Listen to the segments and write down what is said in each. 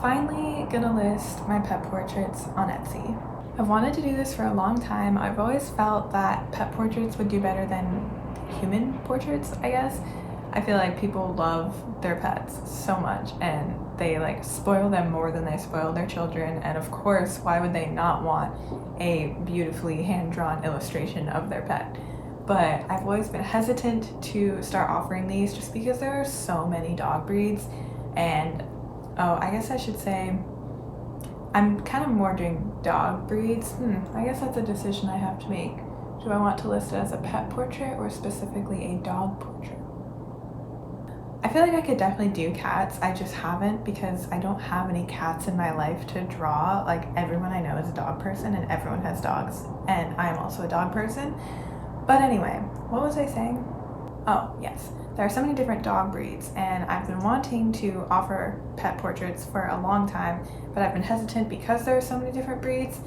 Finally gonna list my pet portraits on Etsy. I've wanted to do this for a long time. I've always felt that pet portraits would do better than human portraits, I guess. I feel like people love their pets so much and they like spoil them more than they spoil their children. And of course, why would they not want a beautifully hand-drawn illustration of their pet? But I've always been hesitant to start offering these just because there are so many dog breeds. And I guess I should say I'm kind of more doing dog breeds. I guess that's a decision I have to make. Do I want to list it as a pet portrait or specifically a dog portrait? I feel like I could definitely do cats. I just haven't because I don't have any cats in my life to draw. Like everyone I know is a dog person and everyone has dogs, and I'm also a dog person. But anyway, what was I saying? Oh, yes. There are so many different dog breeds, and I've been wanting to offer pet portraits for a long time, but I've been hesitant because there are so many different breeds.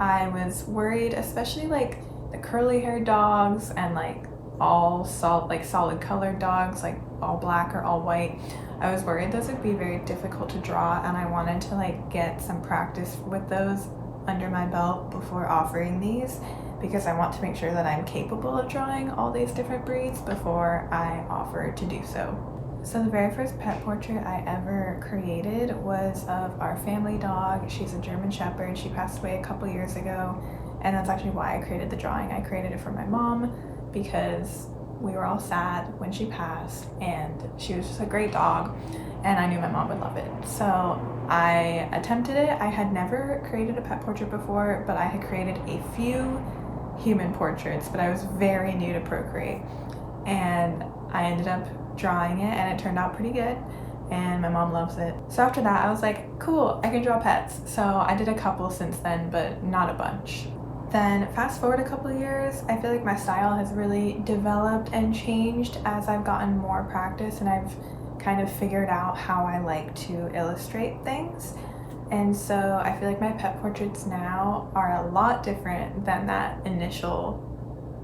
I was worried, especially like the curly haired dogs and like all solid colored dogs, like all black or all white. I was worried those would be very difficult to draw, and I wanted to like get some practice with those under my belt before offering these, because I want to make sure that I'm capable of drawing all these different breeds before I offer to do so. So the very first pet portrait I ever created was of our family dog. She's a German Shepherd. She passed away a couple years ago, and that's actually why I created the drawing. I created it for my mom because we were all sad when she passed, and she was just a great dog, and I knew my mom would love it. So I attempted it. I had never created a pet portrait before, but I had created a few human portraits, but I was very new to Procreate, and I ended up drawing it and it turned out pretty good, and my mom loves it. So after that I was like, cool, I can draw pets. So I did a couple since then, but not a bunch. Then fast forward a couple of years, I feel like my style has really developed and changed as I've gotten more practice and I've kind of figured out how I like to illustrate things. And so I feel like my pet portraits now are a lot different than that initial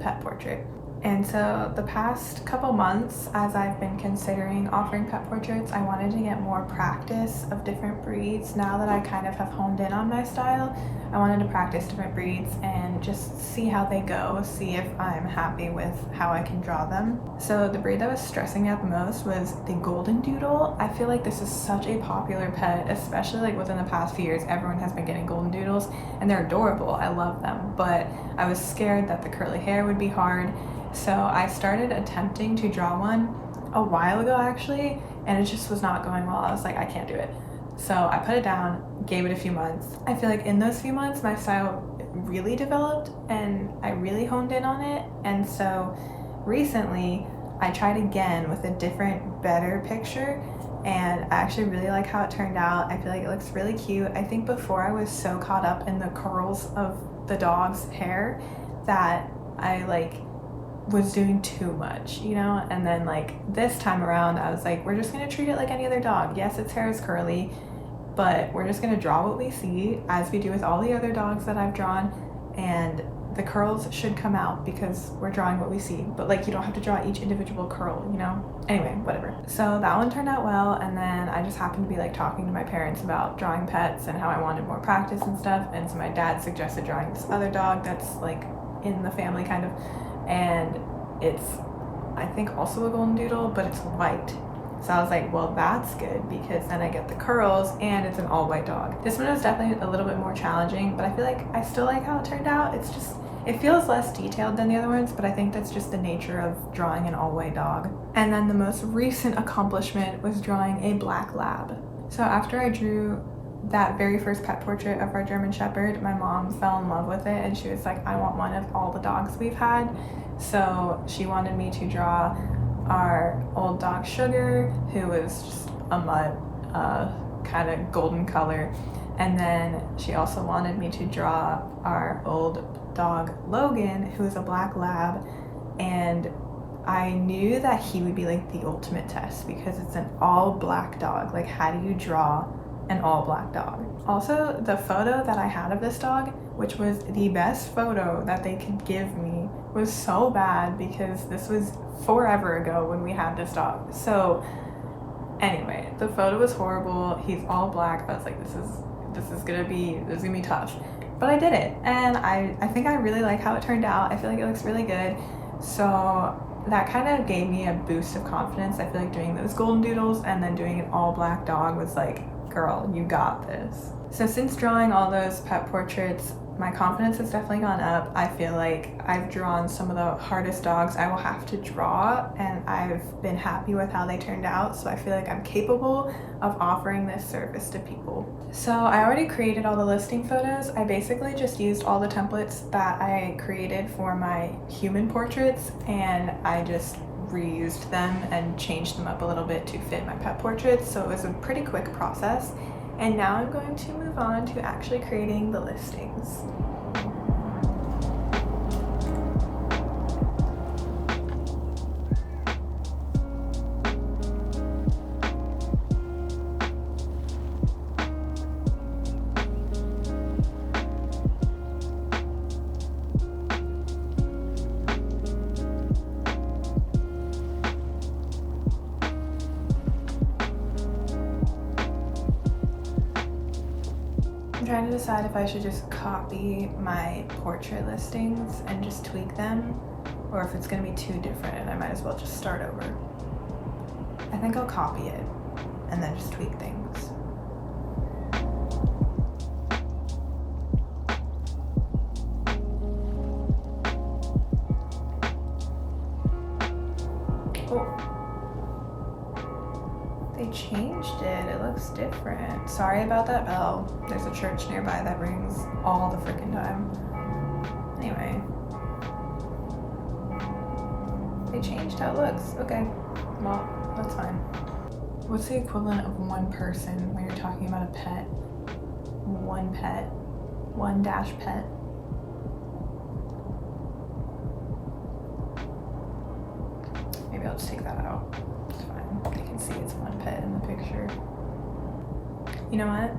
pet portrait. And so the past couple months, as I've been considering offering pet portraits, I wanted to get more practice of different breeds. Now that I kind of have honed in on my style, I wanted to practice different breeds and just see how they go, see if I'm happy with how I can draw them. So the breed that was stressing me out the most was the Golden Doodle. I feel like this is such a popular pet, especially like within the past few years. Everyone has been getting Golden Doodles and they're adorable. I love them, but I was scared that the curly hair would be hard. So I started attempting to draw one a while ago actually, and it just was not going well. I was like, I can't do it. So I put it down, gave it a few months. I feel like in those few months, my style really developed and I really honed in on it. And so recently I tried again with a different, better picture, and I actually really like how it turned out. I feel like it looks really cute. I think before I was so caught up in the curls of the dog's hair that I was doing too much, and then this time around I was like, we're just gonna treat it like any other dog. Yes, its hair is curly, but we're just gonna draw what we see, as we do with all the other dogs that I've drawn, and the curls should come out because we're drawing what we see, but you don't have to draw each individual curl, anyway, whatever. So that one turned out well, and then I just happened to be talking to my parents about drawing pets and how I wanted more practice and stuff, and so my dad suggested drawing this other dog that's in the family kind of, and it's I think also a Golden Doodle, but it's white. So I was like, well, that's good because then I get the curls and it's an all white dog. This one was definitely a little bit more challenging, but I feel like I still like how it turned out. It feels less detailed than the other ones, but I think that's just the nature of drawing an all white dog. And then the most recent accomplishment was drawing a black lab. So after I drew that very first pet portrait of our German Shepherd, my mom fell in love with it and she was like, I want one of all the dogs we've had. So she wanted me to draw our old dog Sugar, who was just a mutt, kind of golden color. And then she also wanted me to draw our old dog Logan, who is a black lab. And I knew that he would be the ultimate test because it's an all black dog. How do you draw an all black dog? Also, the photo that I had of this dog, which was the best photo that they could give me, was so bad because this was forever ago when we had this dog. So Anyway, the photo was horrible. He's all black. I was like, this is gonna be tough. But I did it, and I think I really like how it turned out. I feel like it looks really good. So that kind of gave me a boost of confidence. I feel like doing those golden doodles and then doing an all black dog was like, girl, you got this. So since drawing all those pet portraits, my confidence has definitely gone up. I feel like I've drawn some of the hardest dogs I will have to draw, and I've been happy with how they turned out. So I feel like I'm capable of offering this service to people. So I already created all the listing photos. I basically just used all the templates that I created for my human portraits, and I just reused them and changed them up a little bit to fit my pet portraits. So it was a pretty quick process. And now I'm going to move on to actually creating the listings. I'm trying to decide if I should just copy my portrait listings and just tweak them, or if it's going to be too different and I might as well just start over. I think I'll copy it and then just tweak things. Oh. They changed it. It looks different. Sorry about that bell. There's a church nearby that rings all the freaking time. Anyway. They changed how it looks. Okay. Well, that's fine. What's the equivalent of one person when you're talking about a pet? One pet. One dash pet. Maybe I'll just take that out. It's fine. I can see it's one pet in the picture. You know what?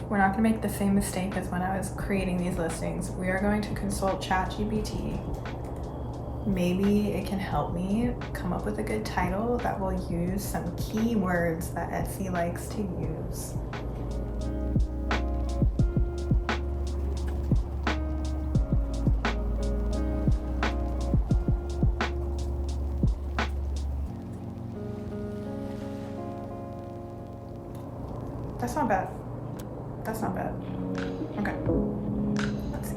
We're not going to make the same mistake as when I was creating these listings. We are going to consult ChatGPT. Maybe it can help me come up with a good title that will use some keywords that Etsy likes to use. That's not bad. That's not bad. Okay. Let's see.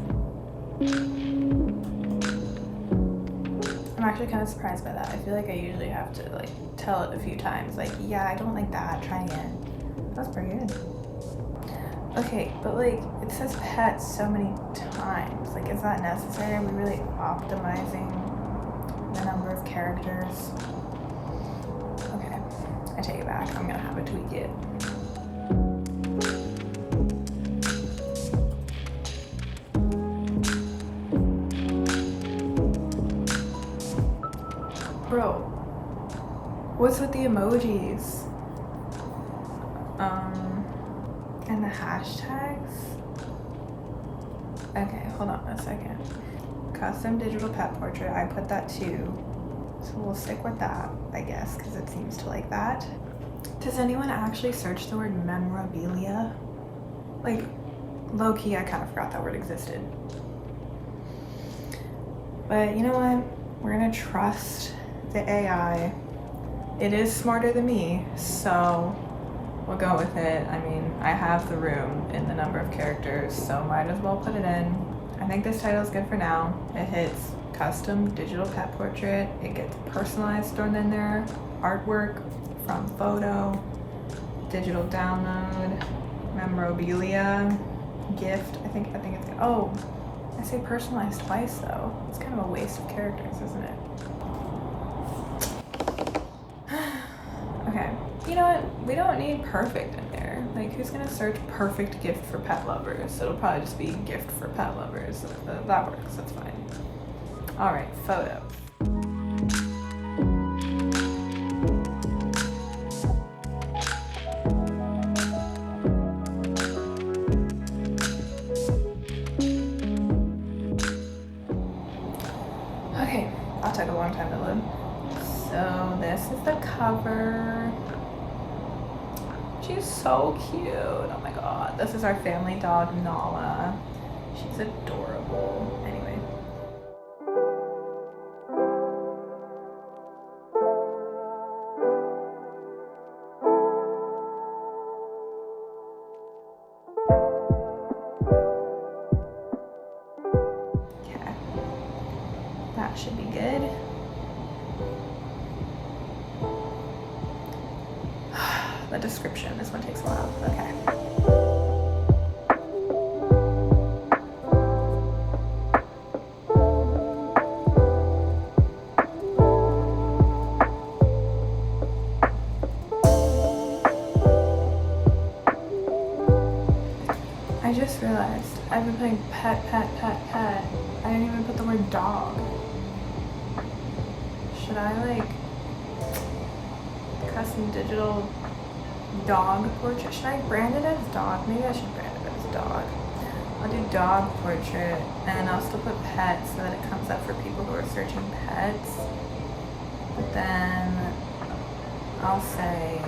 I'm actually kind of surprised by that. I feel like I usually have to like tell it a few times. Like, yeah, I don't like that. Try again. That's pretty good. Okay, but like it says pet so many times. Like, is that necessary? Are we really optimizing the number of characters? Okay, I take it back. I'm gonna have to tweak it. Bro, what's with the emojis? And the hashtags? Okay, hold on a second. Custom digital pet portrait, I put that too. So we'll stick with that, I guess, because it seems to like that. Does anyone actually search the word memorabilia? Like, low-key, I kind of forgot that word existed. But you know what? We're gonna trust the AI. It is smarter than me, so we'll go with it. I mean, I have the room in the number of characters, so might as well put it in. I think this title is good for now. It hits custom digital pet portrait. It gets personalized thrown in there. Artwork from photo, digital download, memorabilia, gift. I think it's good. Oh, I say personalized twice though. It's kind of a waste of characters, isn't it? Okay, you know what? We don't need perfect in there. Like, who's gonna search perfect gift for pet lovers? It'll probably just be gift for pet lovers. That works, that's fine. All right, photo. Okay, that took a long time to load. So this is the cover. she's so cute. Oh my god. This is our family dog, Nala. She's adorable. Anyway. Okay. That should be good. The description, this one takes a while. Okay. I just realized I've been putting pet. I didn't even put the word dog. Should I like custom digital dog portrait? Should I brand it as dog? Maybe I should brand it as dog. I'll do dog portrait and I'll still put pet so that it comes up for people who are searching pets. But then I'll say,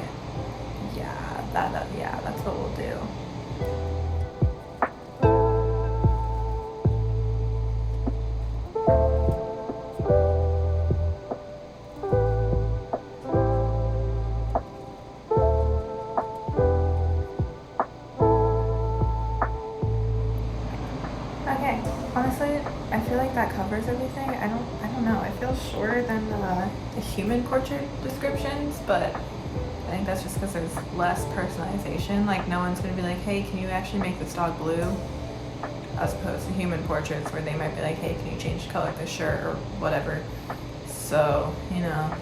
yeah, that's what we'll do. Okay, honestly, I feel like that covers everything. I don't know. It feels shorter than the human portrait descriptions, but I think that's just because there's less personalization. Like, no one's gonna be like, hey, can you actually make this dog blue? As opposed to human portraits where they might be like, hey, can you change the color of the shirt or whatever. So, you know,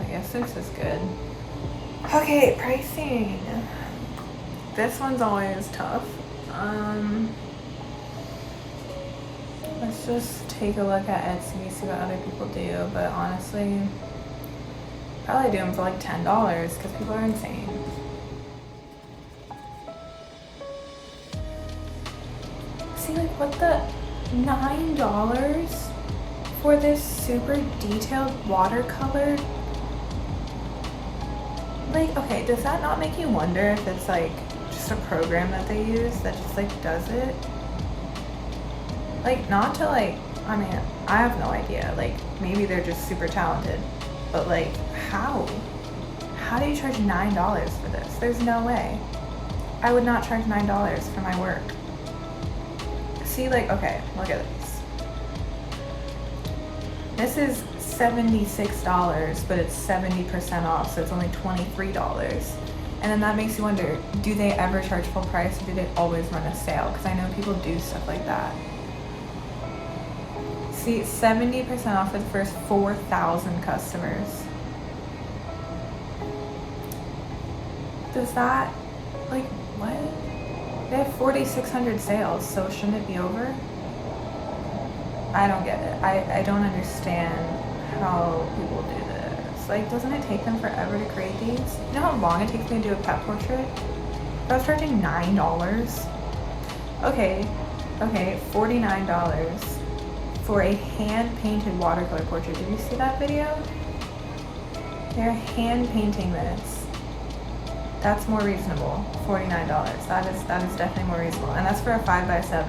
I guess this is good. Okay, pricing. This one's always tough. Let's just take a look at Etsy, see what other people do, but honestly, probably do them for like $10 because people are insane. See, like, what the $9 for this super detailed watercolor? Like, okay, does that not make you wonder if it's like just a program that they use that just like does it? Like, not to like, I mean, I have no idea. Like, maybe they're just super talented, but like, how? How do you charge $9 for this? There's no way. I would not charge $9 for my work. See, like, okay, look at this. This is $76, but it's 70% off, so it's only $23. And then that makes you wonder, do they ever charge full price or do they always run a sale? Because I know people do stuff like that. See, 70% off for the first 4,000 customers. Does that, like, what? They have 4,600 sales, so shouldn't it be over? I don't get it. I don't understand how people do this. Like, doesn't it take them forever to create these? You know how long it takes me to do a pet portrait? I was charging $9. Okay, $49 for a hand-painted watercolor portrait. Did you see that video? They're hand-painting this. That's more reasonable. $49. That is definitely more reasonable. And that's for a 5x7.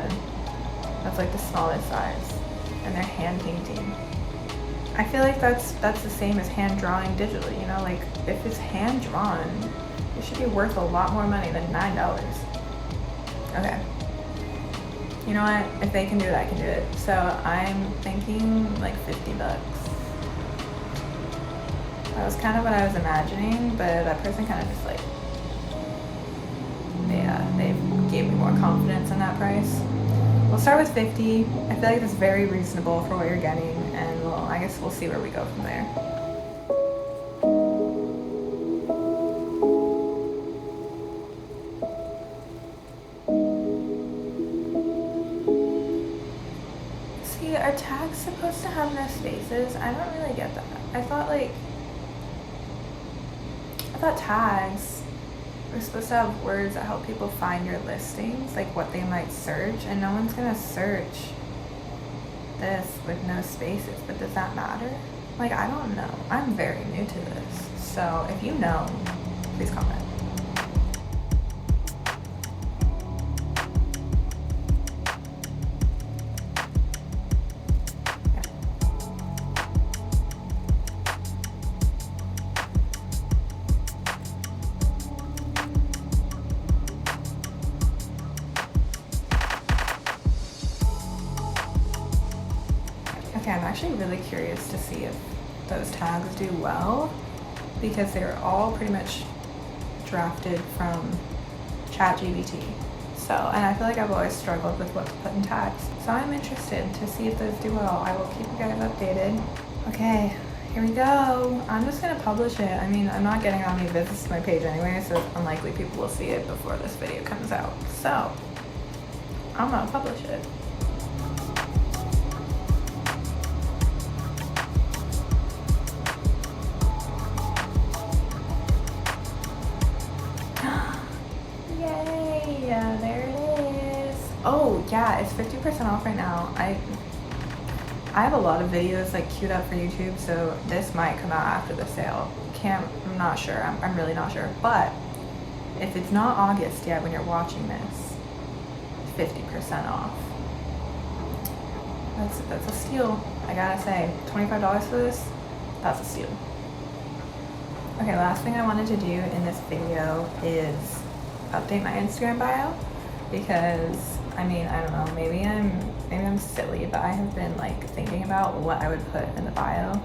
That's like the smallest size. And they're hand painting. I feel like that's the same as hand drawing digitally, you know, like if it's hand drawn, it should be worth a lot more money than $9. Okay. You know what? If they can do it, I can do it. So I'm thinking like $50. That was kind of what I was imagining, but that person kind of just like, they gave me more confidence in that price. We'll start with 50. I feel like that's very reasonable for what you're getting, and I guess we'll see where we go from there. See, are tags supposed to have no spaces? I don't really get that. I thought tags we're supposed to have words that help people find your listings, like what they might search, and no one's gonna search this with no spaces, but does that matter? Like, I don't know. I'm very new to this. So if you know, please comment. actually really curious to see if those tags do well, because they're all pretty much drafted from ChatGPT. So, and I feel like I've always struggled with what to put in tags. So I'm interested to see if those do well. I will keep you guys updated. Okay, here we go. I'm just gonna publish it. I mean, I'm not getting that many visits to my page anyway, so it's unlikely people will see it before this video comes out. So, I'm gonna publish it. Yay, there it is. Oh yeah, it's 50% off right now. I have a lot of videos like queued up for YouTube, so this might come out after the sale. I'm not sure, I'm really not sure. But if it's not August yet when you're watching this, 50% off. That's a steal, I gotta say. $25 for this, that's a steal. Okay, last thing I wanted to do in this video is update my Instagram bio, because I mean, I don't know, maybe I'm silly, but I have been like thinking about what I would put in the bio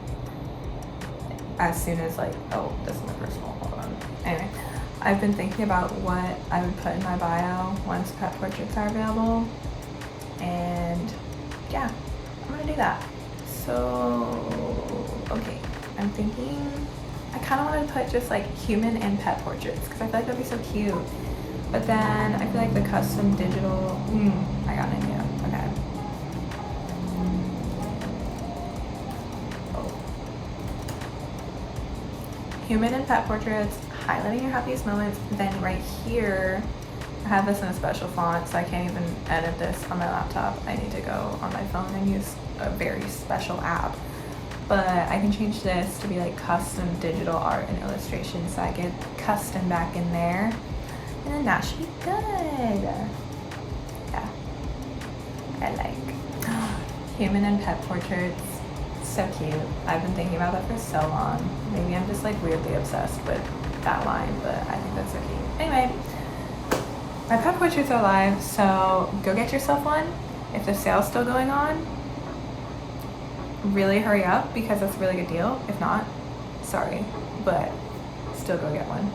as soon as like, oh, this is my personal, hold on. Anyway, I've been thinking about what I would put in my bio once pet portraits are available, and yeah, I'm gonna do that. So, okay, I'm thinking, I kind of wanted to put just like human and pet portraits, because I feel like that'd be so cute. But then I feel like the custom digital, I got an idea. Okay. Oh. Human and pet portraits, highlighting your happiest moments. Then right here, I have this in a special font, so I can't even edit this on my laptop. I need to go on my phone and use a very special app. But I can change this to be like custom digital art and illustration, so I get custom back in there. And then that should be good. Yeah, I like human and pet portraits. So cute. I've been thinking about that for so long. Maybe I'm just like weirdly obsessed with that line, but I think that's so cute. Anyway, my pet portraits are live, so go get yourself one. If the sale's still going on, really hurry up, because that's a really good deal. If not, sorry, but still go get one.